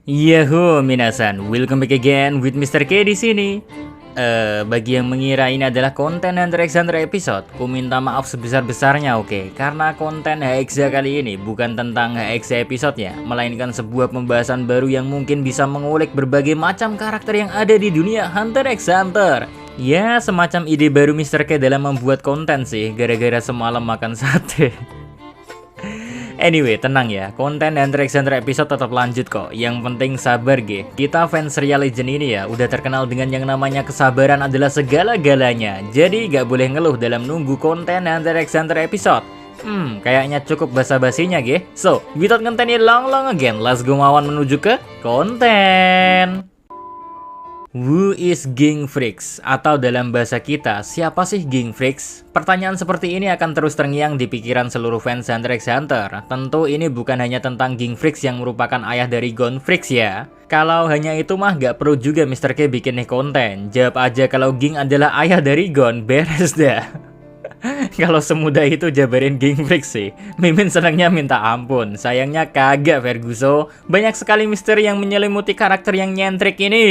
Yahoo minasan, welcome back again with Mr. K di sini. Bagi yang mengira ini adalah konten Hunter x Hunter episode, ku minta maaf sebesar-besarnya, oke? Karena konten HXA kali ini bukan tentang HXA episode-nya, melainkan sebuah pembahasan baru yang mungkin bisa mengulik berbagai macam karakter yang ada di dunia Hunter x Hunter. Ya, semacam ide baru Mr. K dalam membuat konten sih, gara-gara semalam makan sate. Anyway, tenang ya, konten Hunter x Hunter episode tetap lanjut kok. Yang penting sabar ge. Kita fans Real Legend ini ya, udah terkenal dengan yang namanya kesabaran adalah segala-galanya. Jadi gak boleh ngeluh dalam nunggu konten Hunter x Hunter episode. Kayaknya cukup basa-basinya ge. So, without kontennya long again, let's go mawan menuju ke konten. Who is Ging Freaks? Atau dalam bahasa kita, siapa sih Ging Freaks? Pertanyaan seperti ini akan terus terngiang di pikiran seluruh fans Hunter x Hunter. Tentu ini bukan hanya tentang Ging Freaks yang merupakan ayah dari Gon Freaks ya. Kalau hanya itu mah gak perlu juga Mr. K bikin nih konten. Jawab aja kalau Ging adalah ayah dari Gon, beres dah. Kalau semudah itu jabarin Ging Freaks sih. Mimin senangnya minta ampun. Sayangnya kagak Ferguso. Banyak sekali misteri yang menyelimuti karakter yang nyentrik ini.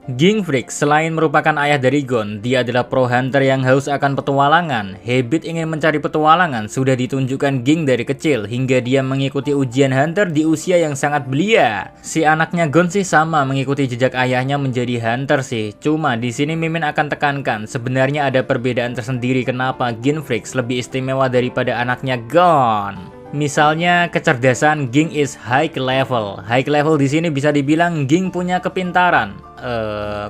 Ging Freaks selain merupakan ayah dari Gon, dia adalah pro hunter yang haus akan petualangan. Habit ingin mencari petualangan sudah ditunjukkan Ging dari kecil hingga dia mengikuti ujian hunter di usia yang sangat belia. Si anaknya Gon sih sama mengikuti jejak ayahnya menjadi hunter sih. Cuma di sini Mimin akan tekankan sebenarnya ada perbedaan tersendiri kenapa Ging Freaks lebih istimewa daripada anaknya Gon. Misalnya kecerdasan Ging is high level. High level di sini bisa dibilang Ging punya kepintaran.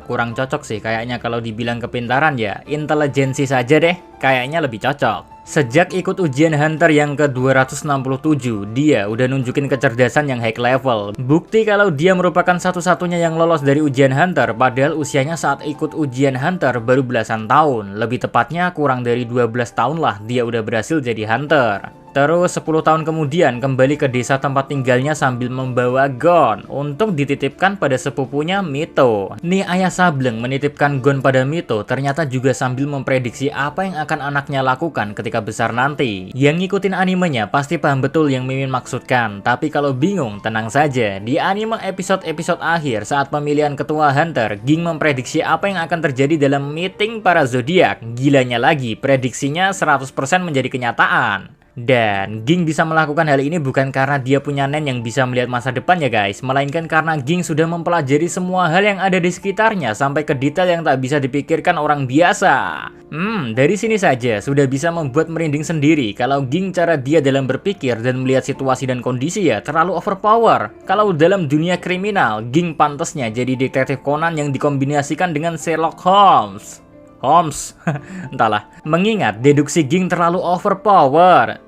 Kurang cocok sih kayaknya kalau dibilang kepintaran ya. Intelijensi saja deh, kayaknya lebih cocok. Sejak ikut ujian hunter yang ke-267, dia udah nunjukin kecerdasan yang high level. Bukti kalau dia merupakan satu-satunya yang lolos dari ujian hunter, padahal usianya saat ikut ujian hunter baru belasan tahun. Lebih tepatnya kurang dari 12 tahun lah dia udah berhasil jadi hunter. Terus 10 tahun kemudian kembali ke desa tempat tinggalnya sambil membawa Gon untuk dititipkan pada sepupunya Mito. Nih ayah Sableng menitipkan Gon pada Mito ternyata juga sambil memprediksi apa yang akan anaknya lakukan ketika besar nanti. Yang ngikutin animenya pasti paham betul yang Mimin maksudkan. Tapi kalau bingung, tenang saja. Di anime episode-episode akhir saat pemilihan ketua Hunter, Ging memprediksi apa yang akan terjadi dalam meeting para zodiak. Gilanya lagi, prediksinya 100% menjadi kenyataan. Dan Ging bisa melakukan hal ini bukan karena dia punya nen yang bisa melihat masa depan ya guys, melainkan karena Ging sudah mempelajari semua hal yang ada di sekitarnya sampai ke detail yang tak bisa dipikirkan orang biasa. Dari sini saja sudah bisa membuat merinding sendiri kalau Ging cara dia dalam berpikir dan melihat situasi dan kondisi ya terlalu overpower. Kalau dalam dunia kriminal, Ging pantasnya jadi detektif Conan yang dikombinasikan dengan Sherlock Holmes. Entahlah. Mengingat deduksi Ging terlalu overpower.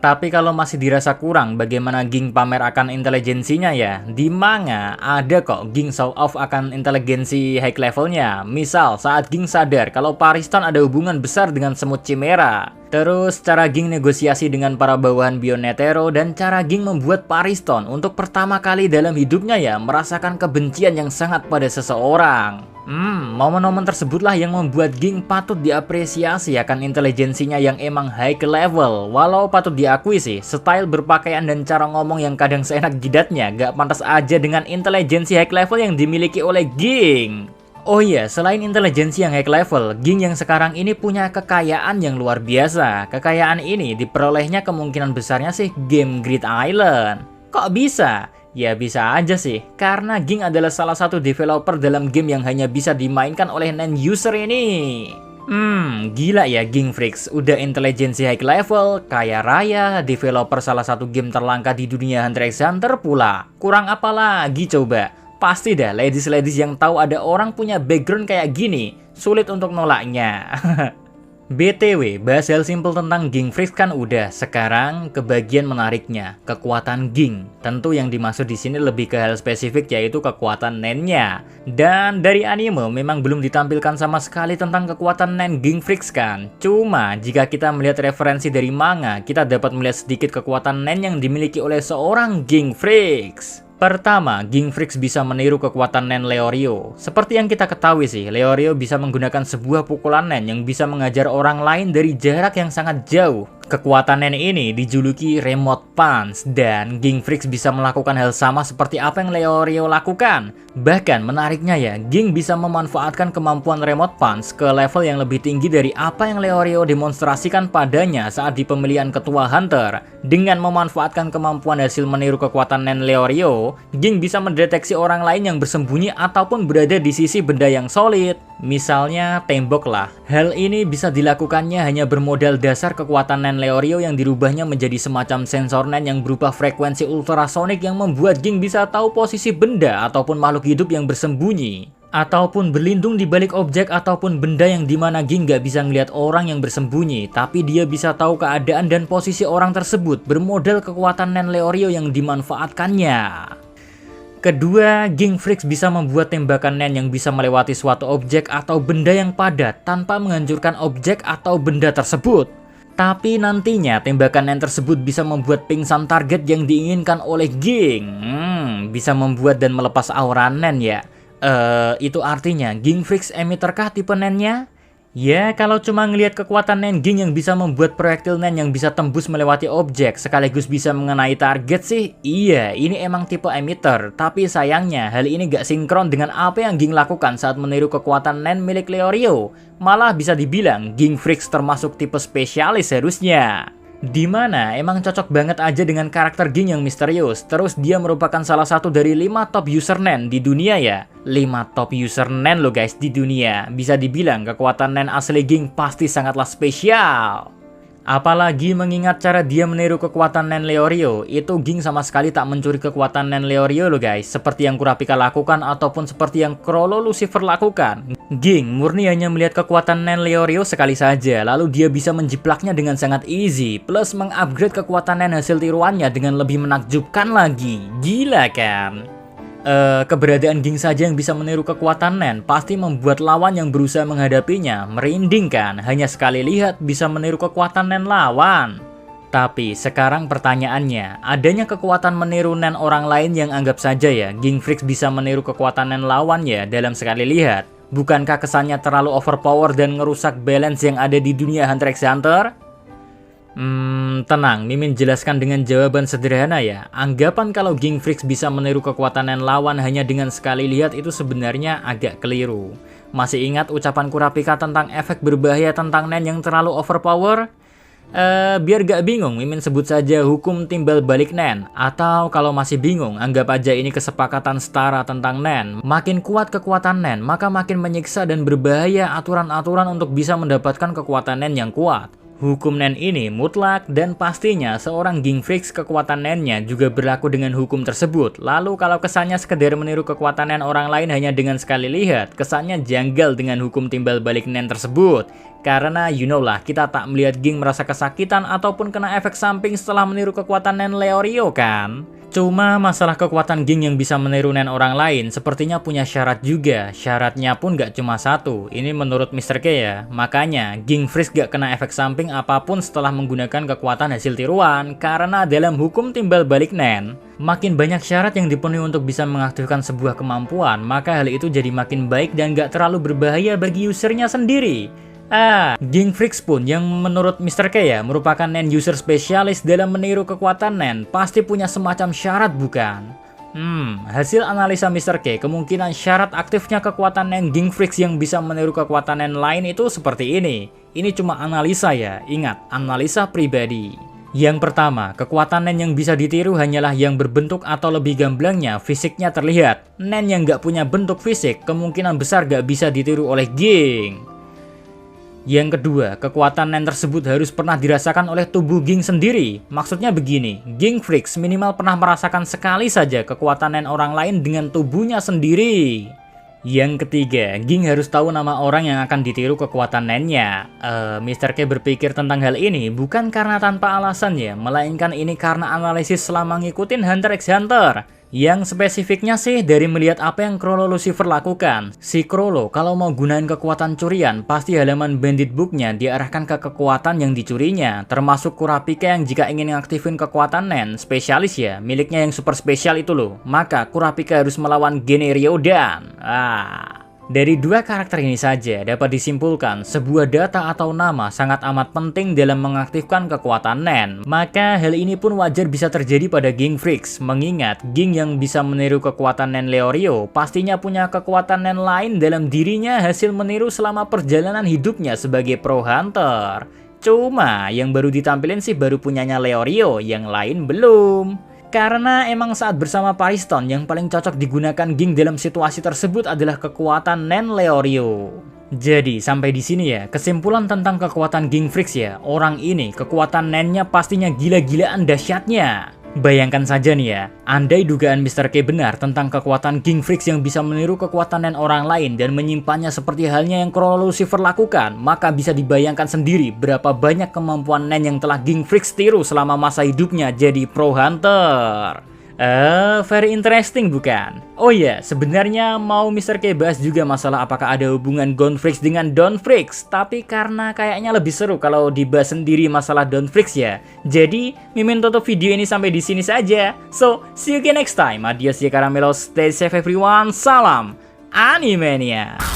Tapi kalau masih dirasa kurang bagaimana Ging pamer akan intelijensinya ya. Di manga ada kok Ging show off akan intelijensi high levelnya. Misal saat Ging sadar kalau Pariston ada hubungan besar dengan semut Chimera. Terus cara Ging negosiasi dengan para bawahan Bionetero dan cara Ging membuat Pariston untuk pertama kali dalam hidupnya ya merasakan kebencian yang sangat pada seseorang. Momen-momen tersebutlah yang membuat Ging patut diapresiasi akan intelijensinya yang emang high level. Walau patut diakui sih, style berpakaian dan cara ngomong yang kadang seenak jidatnya gak pantas aja dengan intelijensi high level yang dimiliki oleh Ging. Oh iya, selain intelijensi yang high level, Ging yang sekarang ini punya kekayaan yang luar biasa. Kekayaan ini diperolehnya kemungkinan besarnya sih game Great Island. Kok bisa? Ya bisa aja sih, karena Ging adalah salah satu developer dalam game yang hanya bisa dimainkan oleh non-user ini. Gila ya Ging Freaks, udah intelijensi high level, kaya raya, developer salah satu game terlangka di dunia Hunter x Hunter pula. Kurang apa lagi coba? Pasti dah ladies-ladies yang tahu ada orang punya background kayak gini, sulit untuk nolaknya. BTW, bahas hal simple tentang Ging Freaks kan udah. Sekarang ke bagian menariknya, kekuatan Ging. Tentu yang dimaksud di sini lebih ke hal spesifik yaitu kekuatan nennya. Dan dari anime memang belum ditampilkan sama sekali tentang kekuatan nen Ging Freaks kan. Cuma jika kita melihat referensi dari manga, kita dapat melihat sedikit kekuatan nen yang dimiliki oleh seorang Ging Freaks. Pertama, Ging Freaks bisa meniru kekuatan Nen Leorio. Seperti yang kita ketahui sih, Leorio bisa menggunakan sebuah pukulan Nen yang bisa mengajar orang lain dari jarak yang sangat jauh. Kekuatan Nen ini dijuluki Remote Punch dan Ging Freaks bisa melakukan hal sama seperti apa yang Leorio lakukan. Bahkan menariknya ya, Ging bisa memanfaatkan kemampuan Remote Punch ke level yang lebih tinggi dari apa yang Leorio demonstrasikan padanya saat di pemilihan ketua Hunter. Dengan memanfaatkan kemampuan hasil meniru kekuatan Nen Leorio, Ging bisa mendeteksi orang lain yang bersembunyi ataupun berada di sisi benda yang solid. Misalnya tembok lah. Hal ini bisa dilakukannya hanya bermodal dasar kekuatan Nen Leorio yang dirubahnya menjadi semacam sensor Nen yang berupa frekuensi ultrasonik yang membuat Ging bisa tahu posisi benda ataupun makhluk hidup yang bersembunyi ataupun berlindung di balik objek ataupun benda yang dimana Ging gak bisa ngeliat orang yang bersembunyi, tapi dia bisa tahu keadaan dan posisi orang tersebut bermodal kekuatan Nen Leorio yang dimanfaatkannya. Kedua, Ging Freaks bisa membuat tembakan Nen yang bisa melewati suatu objek atau benda yang padat tanpa menghancurkan objek atau benda tersebut. Tapi nantinya tembakan Nen tersebut bisa membuat pingsan target yang diinginkan oleh Ging. Bisa membuat dan melepas aura Nen ya. Itu artinya Ging Freaks emitterkah tipe Nennya? Ya, kalau cuma ngelihat kekuatan Nen Ging yang bisa membuat proyektil Nen yang bisa tembus melewati objek sekaligus bisa mengenai target sih, iya, ini emang tipe emitter. Tapi sayangnya hal ini gak sinkron dengan apa yang Ging lakukan saat meniru kekuatan Nen milik Leorio. Malah bisa dibilang Ging Freaks termasuk tipe spesialis harusnya. Dimana emang cocok banget aja dengan karakter Ging yang misterius. Terus dia merupakan salah satu dari 5 top user Nen di dunia ya. 5 top user Nen lo guys di dunia. Bisa dibilang kekuatan Nen asli Ging pasti sangatlah spesial. Apalagi mengingat cara dia meniru kekuatan Nen Leorio, itu Ging sama sekali tak mencuri kekuatan Nen Leorio loh guys, seperti yang Kurapika lakukan ataupun seperti yang Chrollo Lucifer lakukan. Ging murni hanya melihat kekuatan Nen Leorio sekali saja, lalu dia bisa menjiplaknya dengan sangat easy, plus mengupgrade kekuatan Nen hasil tiruannya dengan lebih menakjubkan lagi. Gila kan? Keberadaan Ging saja yang bisa meniru kekuatan Nen pasti membuat lawan yang berusaha menghadapinya merinding kan, hanya sekali lihat bisa meniru kekuatan Nen lawan. Tapi sekarang pertanyaannya, adanya kekuatan meniru Nen orang lain yang anggap saja ya Ging Freaks bisa meniru kekuatan Nen lawan ya dalam sekali lihat, bukankah kesannya terlalu overpower dan ngerusak balance yang ada di dunia Hunter x Hunter? Tenang, Mimin jelaskan dengan jawaban sederhana ya. Anggapan kalau Ging Freaks bisa meniru kekuatan Nen lawan hanya dengan sekali lihat itu sebenarnya agak keliru. Masih ingat ucapan Kurapika tentang efek berbahaya tentang Nen yang terlalu overpower? Biar gak bingung, Mimin sebut saja hukum timbal balik Nen. Atau kalau masih bingung, anggap aja ini kesepakatan setara tentang Nen. Makin kuat kekuatan Nen, maka makin menyiksa dan berbahaya aturan-aturan untuk bisa mendapatkan kekuatan Nen yang kuat. Hukum Nen ini mutlak dan pastinya seorang Ging Freaks kekuatan Nennya juga berlaku dengan hukum tersebut. Lalu kalau kesannya sekedar meniru kekuatan Nen orang lain hanya dengan sekali lihat, kesannya janggal dengan hukum timbal balik Nen tersebut. Karena you know lah, kita tak melihat Ging merasa kesakitan ataupun kena efek samping setelah meniru kekuatan Nen Leorio kan? Cuma masalah kekuatan Ging yang bisa meniru Nen orang lain sepertinya punya syarat juga. Syaratnya pun gak cuma satu. Ini menurut Mr. K ya. Makanya Ging Freaks gak kena efek samping apapun setelah menggunakan kekuatan hasil tiruan. Karena dalam hukum timbal balik Nen, makin banyak syarat yang dipenuhi untuk bisa mengaktifkan sebuah kemampuan, maka hal itu jadi makin baik dan gak terlalu berbahaya bagi usernya sendiri. Ging Freaks pun yang menurut Mr. K ya merupakan Nen user spesialis dalam meniru kekuatan Nen pasti punya semacam syarat bukan? Hasil analisa Mr. K, kemungkinan syarat aktifnya kekuatan Nen Ging Freaks yang bisa meniru kekuatan Nen lain itu seperti ini. Ini cuma analisa ya, ingat, analisa pribadi. Yang pertama, kekuatan Nen yang bisa ditiru hanyalah yang berbentuk atau lebih gamblangnya fisiknya terlihat. Nen yang gak punya bentuk fisik kemungkinan besar gak bisa ditiru oleh Ging. Yang kedua, kekuatan Nen tersebut harus pernah dirasakan oleh tubuh Ging sendiri. Maksudnya begini, Ging Freaks minimal pernah merasakan sekali saja kekuatan Nen orang lain dengan tubuhnya sendiri. Yang ketiga, Ging harus tahu nama orang yang akan ditiru kekuatan Nennya. Mr. K berpikir tentang hal ini bukan karena tanpa alasan ya, melainkan ini karena analisis selama ngikutin Hunter x Hunter. Yang spesifiknya sih dari melihat apa yang Chrollo Lucifer lakukan. Si Chrollo kalau mau gunain kekuatan curian, pasti halaman bandit booknya diarahkan ke kekuatan yang dicurinya. Termasuk Kurapika yang jika ingin ngaktifin kekuatan Nen, spesialis ya, miliknya yang super spesial itu loh. Maka Kurapika harus melawan Generiodan. Dari dua karakter ini saja dapat disimpulkan sebuah data atau nama sangat amat penting dalam mengaktifkan kekuatan Nen. Maka hal ini pun wajar bisa terjadi pada Ging Freaks, mengingat Ging yang bisa meniru kekuatan Nen Leorio pastinya punya kekuatan Nen lain dalam dirinya hasil meniru selama perjalanan hidupnya sebagai Pro Hunter. Cuma yang baru ditampilin sih baru punyanya Leorio, yang lain belum. Karena emang saat bersama Pariston yang paling cocok digunakan Ging dalam situasi tersebut adalah kekuatan Nen Leorio. Jadi sampai di sini ya, kesimpulan tentang kekuatan Ging Freaks ya, orang ini kekuatan Nennya pastinya gila-gilaan dahsyatnya. Bayangkan saja nih ya, andai dugaan Mr. K benar tentang kekuatan Ging Freaks yang bisa meniru kekuatan Nen orang lain dan menyimpannya seperti halnya yang Chrono Lucifer lakukan, maka bisa dibayangkan sendiri berapa banyak kemampuan Nen yang telah Ging Freaks tiru selama masa hidupnya jadi Pro Hunter. Very interesting bukan? Oh iya, sebenarnya mau Mr. K bahas juga masalah apakah ada hubungan Gon Freaks dengan Don Freaks, tapi karena kayaknya lebih seru kalau dibahas sendiri masalah Don Freaks ya. Jadi, Mimin tutup video ini sampai di sini saja. So, see you again next time. Adios ya Caramelos, stay safe everyone. Salam Animania.